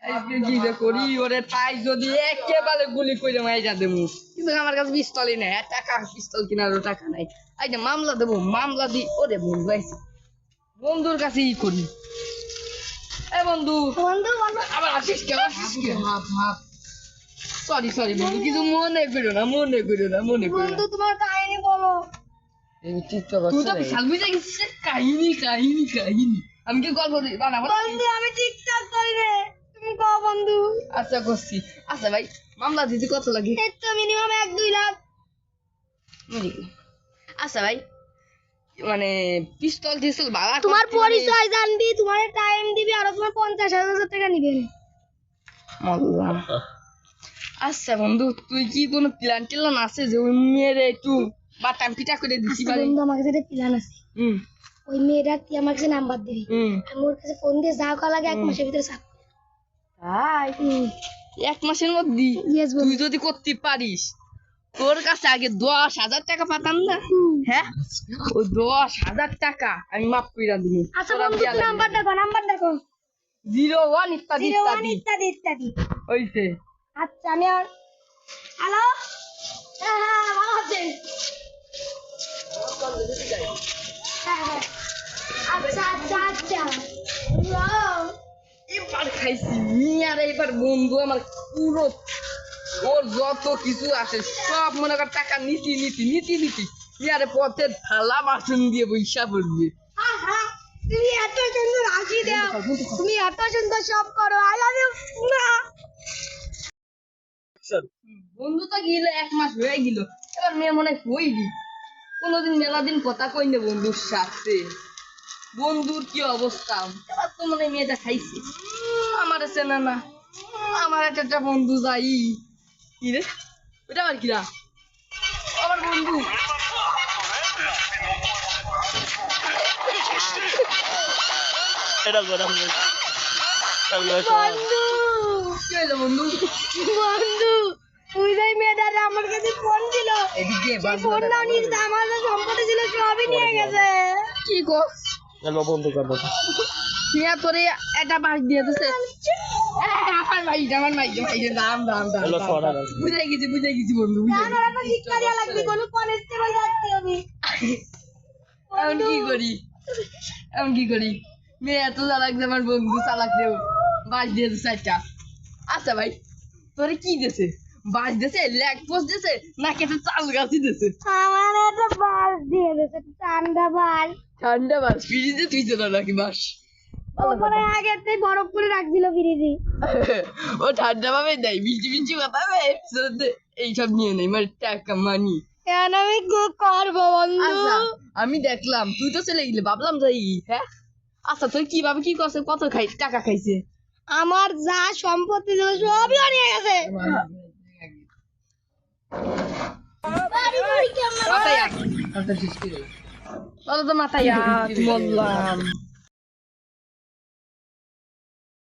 আজকে কি যে করি ওরে তাই যদি একেবারে গুলি করে মাইরা দেবো কিন্তু আমার কাছে পিস্তলই নাই টাকা পিস্তল কেনারও টাকা নাই এই যে মামলা দেবো মামলা দি ওরে বন্ধু আইছে বন্ধুর কাছে ই করি এই বন্ধু বন্ধু বলো আবার আসিস কে সরি সরি বন্ধু কিছু মনে করো না মনে করো না বন্ধু তোমার কাহিনী বলো এই টিকটক তুই আছে তো বিশাল বুঝে গেছিস কাহিনী কাহিনী কাহিনী আমি কি গল্প বানাবো বন্ধু আমি টিকটক করি রে তুমি কও বন্ধু আচ্ছা করছি আচ্ছা ভাই মামলা দিতে কত লাগে এই তো মিনিমাম 1-2 লাখ আচ্ছা ভাই মানে পিস্তল টিস্তল ভাড়া তোমার পরিচয় জানবি তোমার টাইম দিবি আর তোমার 50,000 টাকা নিবেন আচ্ছা বন্ধু তুই কি কোনো প্ল্যান টিলান আছে যে ওই মেয়ের একটু বাটাম পিটা করে দিছি পারি বন্ধু আমার কাছে একটা প্ল্যান আছে হুম ওই মেয়েটার তুই আমার কাছে নাম্বার দিবি হুম আমি ওর কাছে ফোন দিয়ে যা করা লাগে 1 মাসের ভিতরে সাপ তাই 1 মাসের মধ্যে ইয়েস তুই বন্ধু যদি করতে পারিস তোর কাছে আগে 10,000 টাকা পাতাম না হ্যাঁ ওই 10,000 টাকা আমি মাফ কইরা দিবি আচ্ছা বন্ধু নাম্বার দেখো 01 ইত্যাদি 01 ইত্যাদি ইত্যাদি হইছে আচ্ছা আমি আর হ্যালো হ্যাঁ ভালো আছেন হ্যাঁ আচ্ছা আচ্ছা আচ্ছা ওয়াও এবার খাইছি মিয়ার এবার বন্ধু আমার পুরো ওর যত কিছু আছে সব মনে কর টাকা নীতি মিয়ারে পথে থালা বাসন দিয়ে বৈশা পড়বে আহা তুমি এত সুন্দর হাসি দাও তুমি এত সুন্দর সব করো আই লাভ ইউ না বন্ধু তো গেল 1 মাস হয়ে গেল এবার মেয়ে মনে কইবি কোনোদিন মেলা দিন কথা কই না বন্ধুর সাথে বন্ধুর কি অবস্থা এবার তো মনে হয় মেয়েটা খাইছে আমার চেনা না আমার একটা বন্ধু যাই কি রে ওটা আবার কিরা আমার বন্ধু এটা গরম বন্ধু কি হইলো বন্ধু বন্ধু ওই যাই মেয়েটারে আমার কাছে ফোন ছিল এদিকে সেই ফোনটাও নিয়ে যেতে আমার যে সম্পত্তি ছিল সবই নিয়ে গেছে কি গো বন্ধু করবো মিয়া তোরে একটা বাস দিয়ে দিছে আমার ভাই দাম বুঝাই গেছি বন্ধু আমার একটা শিক্ষা দেওয়া লাগবে কোনো কনস্টেবল যাচ্ছে আমি এখন কি করি মেয়ে এত চালাক যে আমার বন্ধু চালাক দেও বাস দিয়েছে 4টা আচ্ছা ভাই তোরে কি দিয়েছে বাস দিয়েছে লেগ পোস্ট দিয়েছে নাকি একটা চাল গাছি দিয়েছে আমার একটা বাস দিয়ে দিয়েছে ঠান্ডা বাস ফ্রিজে তুইছে না নাকি বাস ওপরে আগে থেকে বরফ করে রাখছিল ফ্রিজে ও ঠান্ডা ভাবে দেয় মিষ্টি বাতাবে এইসব নিয়ে নেই মানে টাকা মানি কেন আমি করবো বন্ধু আচ্ছা আমি দেখলাম তুই তো চলে গেলি ভাবলাম যাই হ্যাঁ আচ্ছা তুই কিভাবে কি করছে কত টাকা খাইছে আমার যা সম্পত্তি ছিল সবই নিয়ে গেছে মাথায় তো মাথায় বললাম